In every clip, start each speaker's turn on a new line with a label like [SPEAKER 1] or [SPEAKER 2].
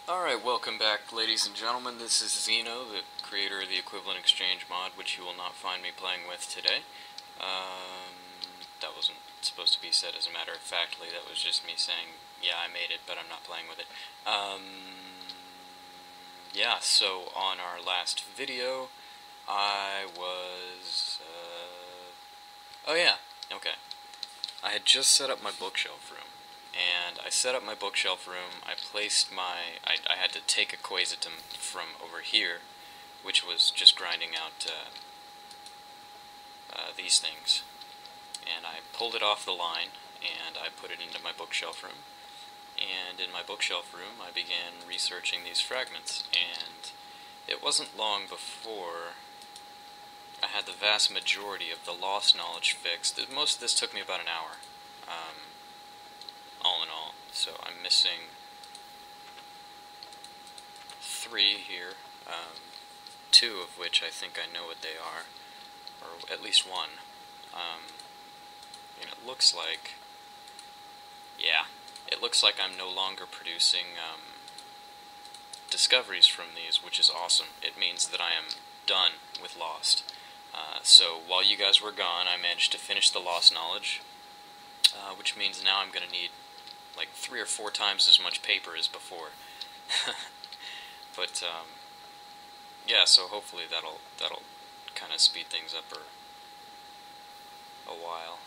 [SPEAKER 1] Alright, welcome back, ladies and gentlemen. This is Zeno, the creator of the Equivalent Exchange mod, which you will not find me playing with today. That wasn't supposed to be said as a matter of factly. That was just me saying, yeah, I made it, but I'm not playing with it. Yeah, so on our last video, I was, oh yeah, okay. I had just set up my bookshelf room. And I set up my bookshelf room, I placed I had to take a quasitum from over here, which was just grinding out these things. And I pulled it off the line, and I put it into my bookshelf room. And in my bookshelf room, I began researching these fragments, and it wasn't long before I had the vast majority of the lost knowledge fixed. Most of this took me about an hour. All in all. So I'm missing 3 here, 2 of which I think I know what they are, or at least 1. And it looks like, yeah, it looks like I'm no longer producing discoveries from these, which is awesome. It means that I am done with Lost. So while you guys were gone, I managed to finish the Lost Knowledge, which means now I'm going to need like 3 or 4 times as much paper as before. But yeah, so hopefully that'll kind of speed things up for a while.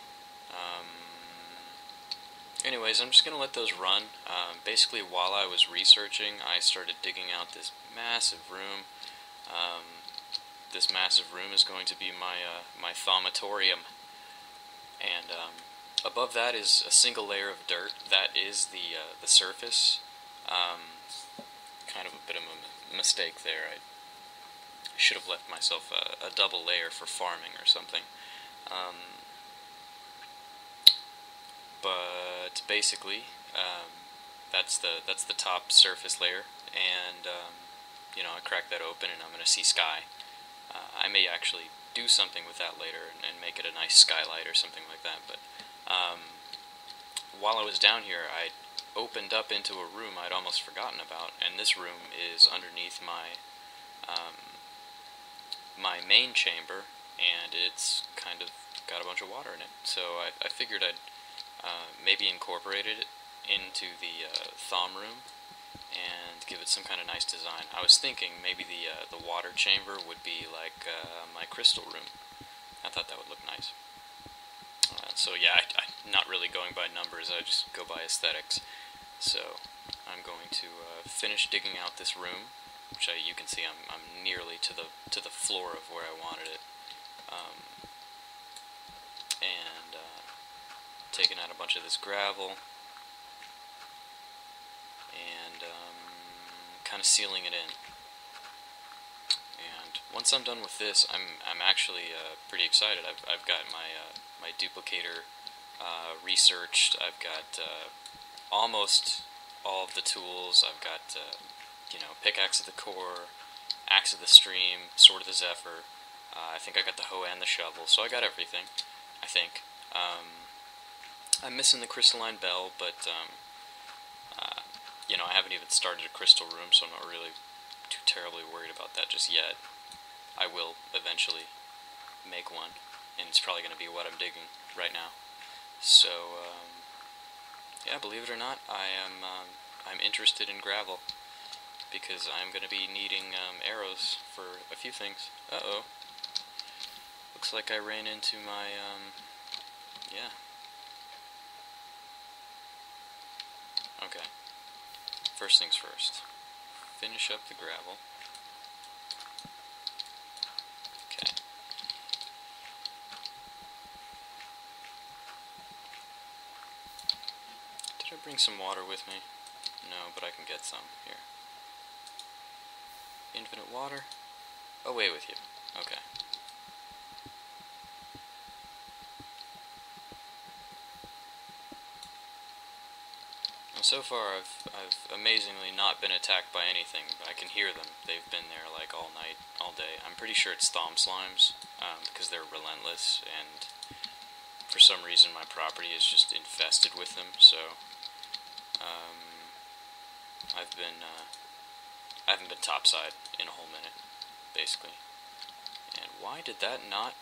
[SPEAKER 1] Anyways, I'm just gonna let those run. Basically, while I was researching, I started digging out this massive room. This massive room is going to be my thaumatorium, and above that is a single layer of dirt. That is the surface. Kind of a bit of a mistake there. I should have left myself a double layer for farming or something. But basically, that's the top surface layer, and you know, I cracked that open, and I'm going to see sky. I may actually do something with that later and make it a nice skylight or something like that. But while I was down here, I opened up into a room I'd almost forgotten about, and this room is underneath my my main chamber, and it's kind of got a bunch of water in it. So I figured I'd maybe incorporate it into the thom room and give it some kind of nice design. I was thinking maybe the water chamber would be like my crystal room. I thought that would look nice. So yeah, I'm not really going by numbers, I just go by aesthetics. So I'm going to finish digging out this room, which you can see I'm nearly to the floor of where I wanted it, and taking out a bunch of this gravel and kind of sealing it in. And once I'm done with this, I'm actually pretty excited. I've got my duplicator researched. I've got almost all of the tools. I've got you know, pickaxe of the core, axe of the stream, sword of the zephyr. I think I got the hoe and the shovel, so I got everything, I think. I'm missing the crystalline bell, but you know, I haven't even started a crystal room, so I'm not really too terribly worried about that just yet. I will eventually make one, and it's probably going to be what I'm digging right now. So yeah, believe it or not, I'm interested in gravel, because I'm going to be needing arrows for a few things. Uh-oh. Looks like I ran into my, yeah. Okay. First things first. Finish up the gravel. Okay. Did I bring some water with me? No, but I can get some. Here. Infinite water? Away with you. Okay. Well, so far I've amazingly not been attacked by anything, but I can hear them. They've been there like all night, all day. I'm pretty sure it's thom slimes, because they're relentless, and for some reason my property is just infested with them, so I've been I haven't been topside in a whole minute, basically. And why did that not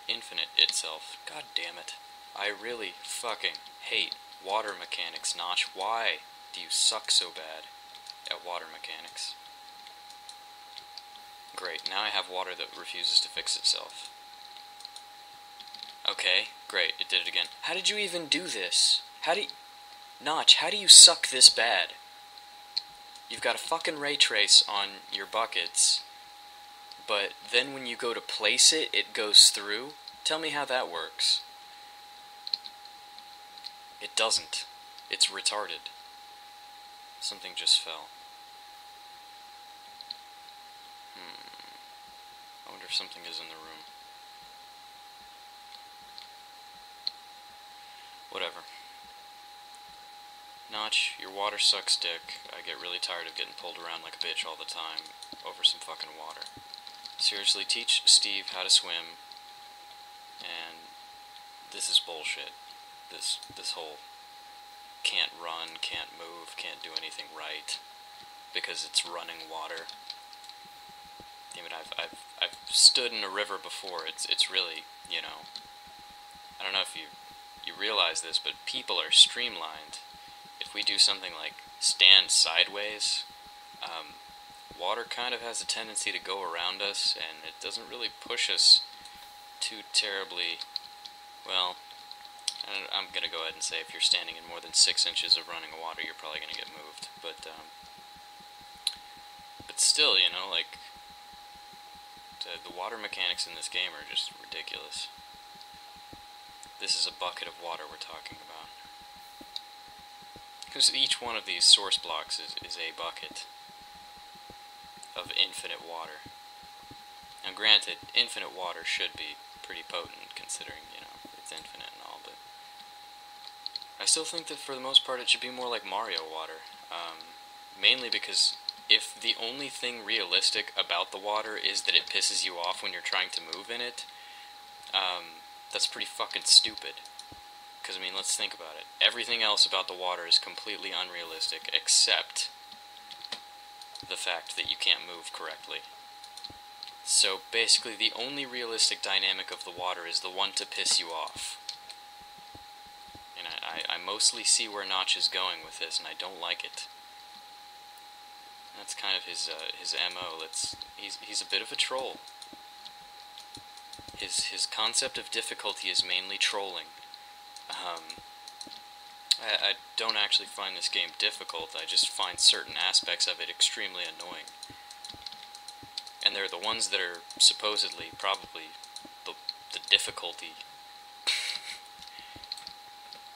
[SPEAKER 1] infinite itself? God damn it. I really fucking hate water mechanics, Notch. Why do you suck so bad at water mechanics? Great, now I have water that refuses to fix itself. Okay, great, it did it again. How did you even do this? Notch, how do you suck this bad? You've got a fucking ray trace on your buckets, but then when you go to place it, it goes through? Tell me how that works. It doesn't. It's retarded. Something just fell. I wonder if something is in the room. Whatever. Notch, your water sucks dick. I get really tired of getting pulled around like a bitch all the time over some fucking water. Seriously, teach Steve how to swim, and this is bullshit. This whole can't run, can't move, can't do anything right because it's running water. Damn it, I've stood in a river before. It's really, you know, I don't know if you realize this, but people are streamlined. If we do something like stand sideways, water kind of has a tendency to go around us, and it doesn't really push us too terribly. Well, I'm going to go ahead and say if you're standing in more than 6 inches of running water, you're probably going to get moved. But still, you know, like, the water mechanics in this game are just ridiculous. This is a bucket of water we're talking about. Because each one of these source blocks is a bucket of infinite water. Now granted, infinite water should be pretty potent considering, you know, it's infinite and all, but I still think that for the most part it should be more like Mario water. Mainly because if the only thing realistic about the water is that it pisses you off when you're trying to move in it, that's pretty fucking stupid. Because, I mean, let's think about it. Everything else about the water is completely unrealistic, except the fact that you can't move correctly. So, basically, the only realistic dynamic of the water is the one to piss you off. And I mostly see where Notch is going with this, and I don't like it. That's kind of his MO. He's a bit of a troll. His concept of difficulty is mainly trolling. I don't actually find this game difficult, I just find certain aspects of it extremely annoying. And they're the ones that are supposedly probably the difficulty.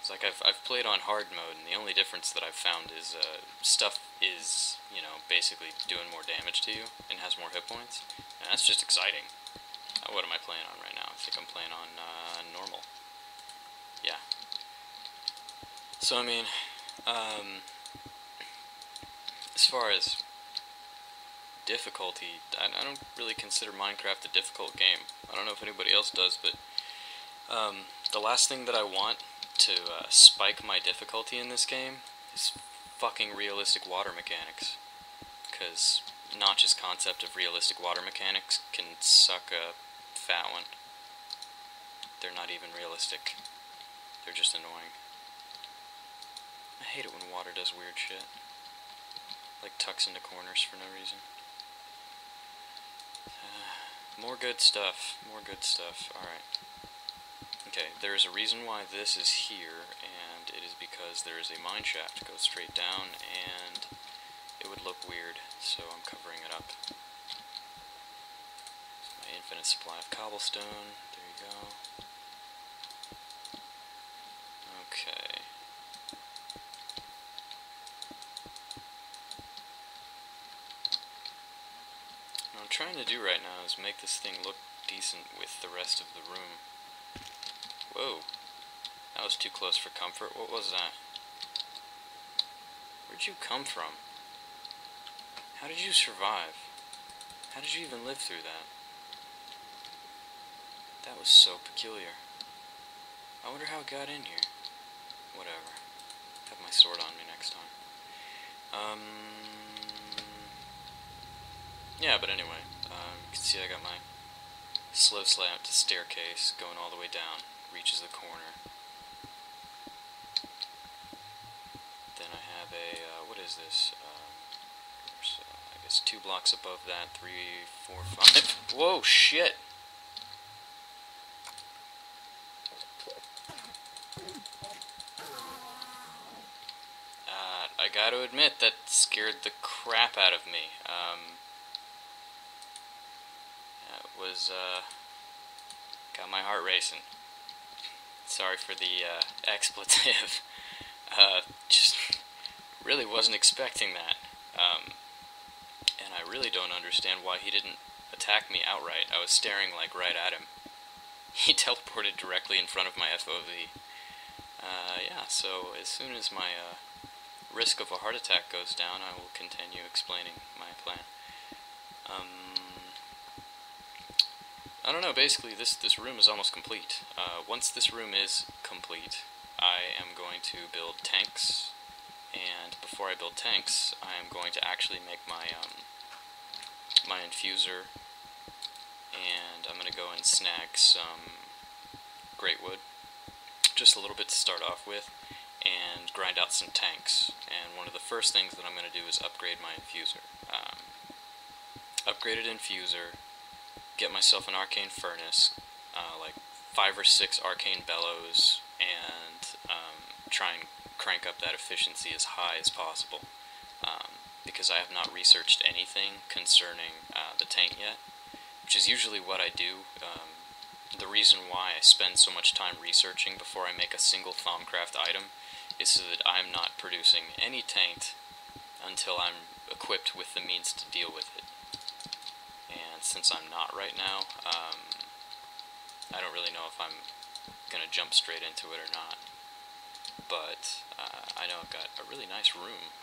[SPEAKER 1] It's like I've played on hard mode, and the only difference that I've found is stuff is, you know, basically doing more damage to you and has more hit points. And that's just exciting. What am I playing on right now? I think I'm playing on normal. Yeah. So, I mean, as far as difficulty, I don't really consider Minecraft a difficult game. I don't know if anybody else does, but the last thing that I want to spike my difficulty in this game is fucking realistic water mechanics. Because Notch's concept of realistic water mechanics can suck a fat one. They're not even realistic. They're just annoying. I hate it when water does weird shit. Like tucks into corners for no reason. More good stuff. More good stuff. Alright. Okay, there's a reason why this is here, and it is because there is a mine shaft. It goes straight down, and it would look weird, so I'm covering it up. It's my infinite supply of cobblestone. There you go. Okay. What I'm trying to do right now is make this thing look decent with the rest of the room. Whoa. That was too close for comfort. What was that? Where'd you come from? How did you survive? How did you even live through that? That was so peculiar. I wonder how it got in here. Whatever. Have my sword on me next time. Yeah, but anyway, you can see I got my slow slant staircase going all the way down, reaches the corner. Then I have a, what is this? I guess 2 blocks above that, 3, 4, 5. Whoa, shit! I gotta admit, that scared the crap out of me. That was, got my heart racing. Sorry for the, expletive. Just really wasn't expecting that. And I really don't understand why he didn't attack me outright. I was staring, like, right at him. He teleported directly in front of my FOV. Yeah, so as soon as my, risk of a heart attack goes down, I will continue explaining my plan. I don't know, basically this room is almost complete. Once this room is complete, I am going to build tanks, and before I build tanks, I am going to actually make my, my infuser, and I'm going to go and snag some great wood, just a little bit to start off with, and grind out some tanks. And one of the first things that I'm going to do is upgrade my infuser. Upgraded infuser, get myself an arcane furnace, like 5 or 6 arcane bellows, and try and crank up that efficiency as high as possible. Because I have not researched anything concerning the tank yet, which is usually what I do. The reason why I spend so much time researching before I make a single Thaumcraft item is so that I'm not producing any tank until I'm equipped with the means to deal with it. And since I'm not right now, I don't really know if I'm going to jump straight into it or not. But I know I've got a really nice room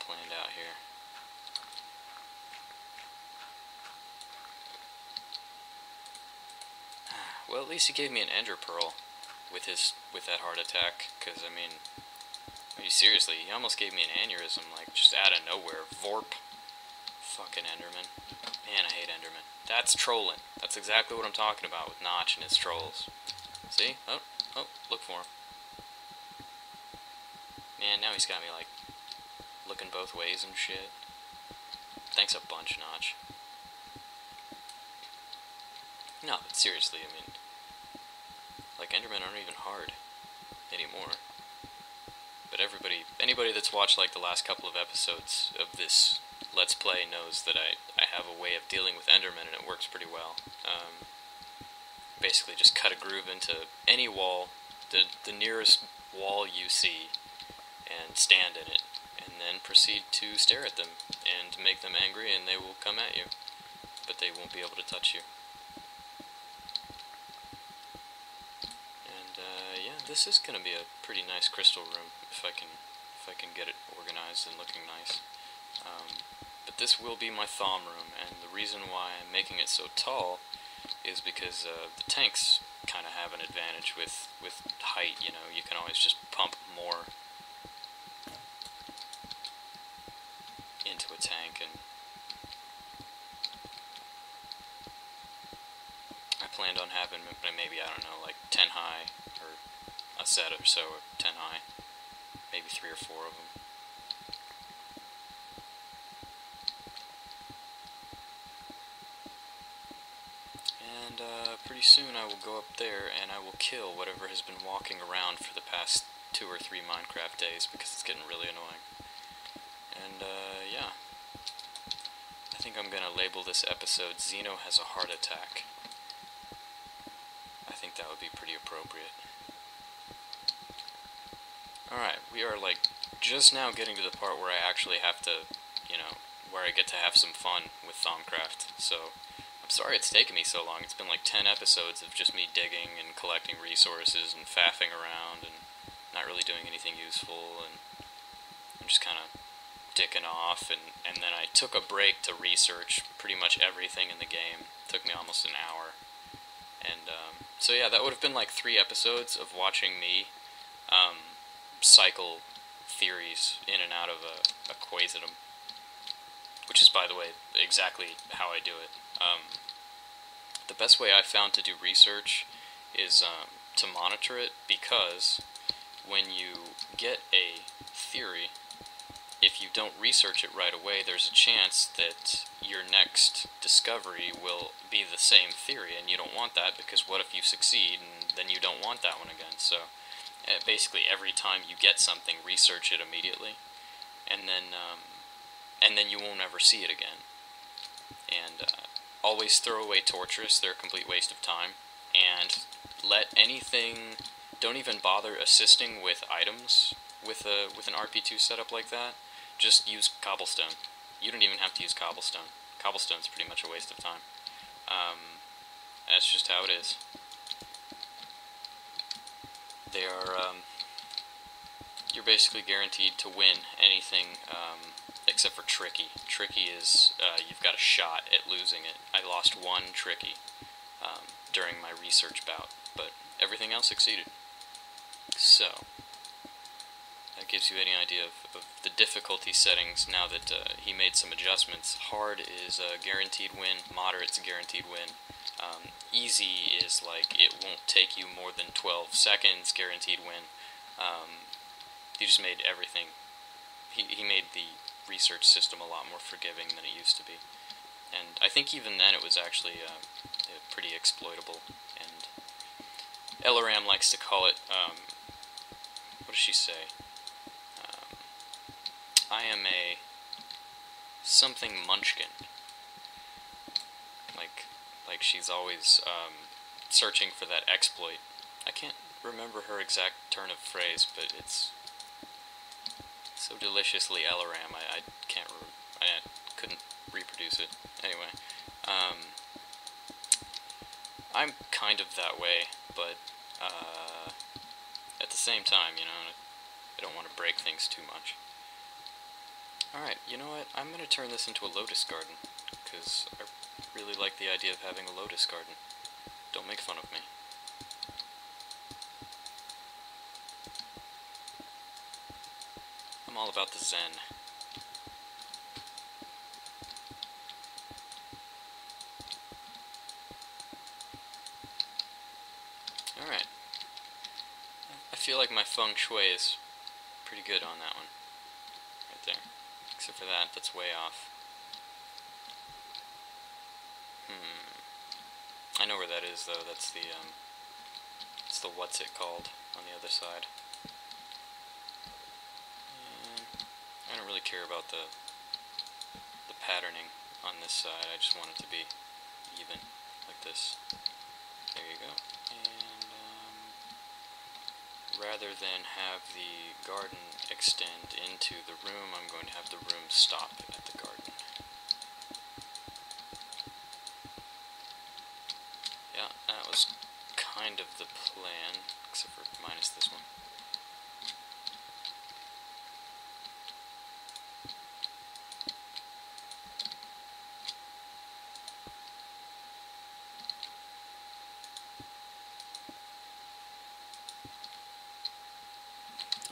[SPEAKER 1] planned out here. Well, at least he gave me an Ender Pearl with that heart attack, because, I mean, seriously, he almost gave me an aneurysm, like, just out of nowhere. Vorp. Fucking Enderman. Man, I hate Enderman. That's trolling. That's exactly what I'm talking about with Notch and his trolls. See? Oh, look for him. Man, now he's got me, like, looking both ways and shit. Thanks a bunch, Notch. No, but seriously, I mean, like, Endermen aren't even hard anymore. But anybody that's watched, like, the last couple of episodes of this Let's Play knows that I have a way of dealing with Endermen, and it works pretty well. Basically, just cut a groove into any wall, the nearest wall you see, and stand in it, and then proceed to stare at them, and make them angry, and they will come at you. But they won't be able to touch you. Yeah, this is going to be a pretty nice crystal room, if I can get it organized and looking nice. But this will be my Thaum room, and the reason why I'm making it so tall is because the tanks kind of have an advantage with height. You know, you can always just pump more into a tank, and I planned on having maybe, I don't know, like 10 high, or a set or so of 10 high, maybe 3 or 4 of them. And pretty soon I will go up there and I will kill whatever has been walking around for the past 2 or 3 Minecraft days, because it's getting really annoying. And yeah, I think I'm gonna label this episode Xeno Has a Heart Attack. I think that would be pretty appropriate. Alright, we are, like, just now getting to the part where I actually have to, you know, where I get to have some fun with Thaumcraft. So, I'm sorry it's taken me so long. It's been like 10 episodes of just me digging and collecting resources and faffing around and not really doing anything useful, and I'm just kind of dicking off, and then I took a break to research pretty much everything in the game. It took me almost an hour. And, so yeah, that would have been like 3 episodes of watching me, cycle theories in and out of a Quasitum, which is, by the way, exactly how I do it. The best way I've found to do research is to monitor it, because when you get a theory, if you don't research it right away, there's a chance that your next discovery will be the same theory, and you don't want that, because what if you succeed, and then you don't want that one again. So basically every time you get something, research it immediately, and then you won't ever see it again. And always throw away torches; they're a complete waste of time. And don't even bother assisting with items with an RP2 setup like that. Just use cobblestone. You don't even have to use cobblestone. Cobblestone's pretty much a waste of time. That's just how it is. They are, you're basically guaranteed to win anything except for Tricky. Tricky is, you've got a shot at losing it. I lost one Tricky during my research bout, but everything else succeeded. So, that gives you any idea of the difficulty settings now that he made some adjustments. Hard is a guaranteed win, moderate's a guaranteed win. Easy is like, it won't take you more than 12 seconds, guaranteed win. He just made everything, he made the research system a lot more forgiving than it used to be. And I think even then it was actually pretty exploitable. And Elaram likes to call it, what does she say? I am a something munchkin. Like she's always searching for that exploit. I can't remember her exact turn of phrase, but it's so deliciously Elaram. I couldn't reproduce it. Anyway, I'm kind of that way, but at the same time, you know, I don't want to break things too much. Alright, you know what? I'm going to turn this into a lotus garden, because I really like the idea of having a lotus garden. Don't make fun of me. I'm all about the zen. Alright. I feel like my feng shui is pretty good on that one. Right there. Except for that, that's way off. I know where that is, though. That's the, it's the what's it called on the other side. And I don't really care about the patterning on this side. I just want it to be even, like this. There you go. And, rather than have the garden extend into the room, I'm going to have the room stop at the garden. Yeah, that was kind of the plan, except for minus this one.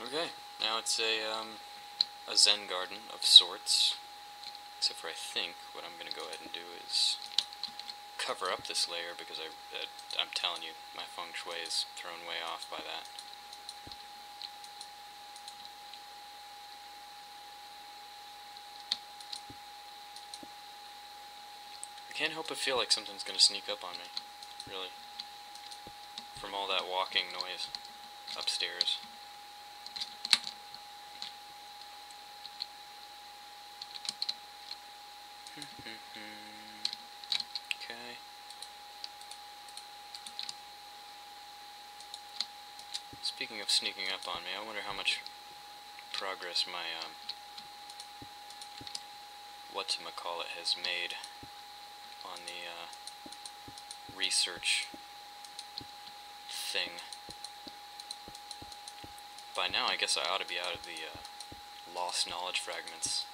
[SPEAKER 1] Okay, now it's a zen garden of sorts, except for I think what I'm going to go ahead and do is cover up this layer, because I'm telling you, my feng shui is thrown way off by that. I can't help but feel like something's going to sneak up on me, really, from all that walking noise upstairs. Okay. Speaking of sneaking up on me, I wonder how much progress my, whatchamacallit has made on the, research thing. By now, I guess I ought to be out of the, lost knowledge fragments.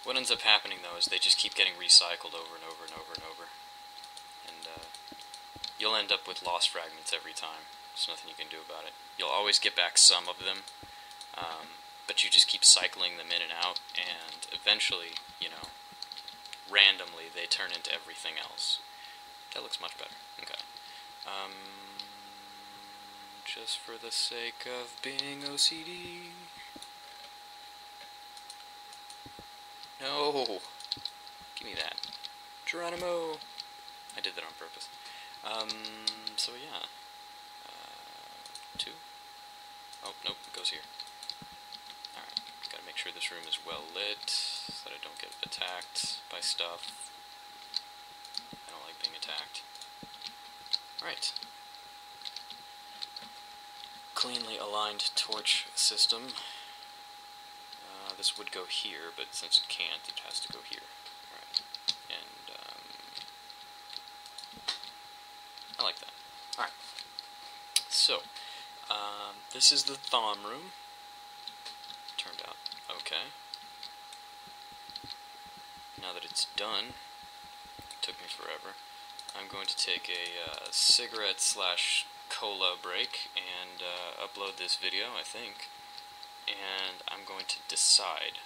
[SPEAKER 1] What ends up happening, though, is they just keep getting recycled over and over and over and over. And, you'll end up with lost fragments every time. There's nothing you can do about it. You'll always get back some of them, but you just keep cycling them in and out, and eventually, you know, randomly they turn into everything else. That looks much better. Okay. Just for the sake of being OCD. No! Give me that. Geronimo! I did that on purpose. So yeah. 2. Oh, nope, it goes here. Alright, gotta make sure this room is well lit, so that I don't get attacked by stuff. I don't like being attacked. Alright. Cleanly aligned torch system. This would go here, but since it can't, it has to go here. Alright. And, I like that. Alright. So, this is the thom room. Turned out okay. Now that it's done, it took me forever, I'm going to take a cigarette/cola break and upload this video, I think. And I'm going to decide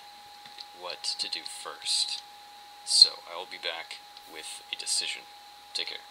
[SPEAKER 1] what to do first. So, I will be back with a decision. Take care.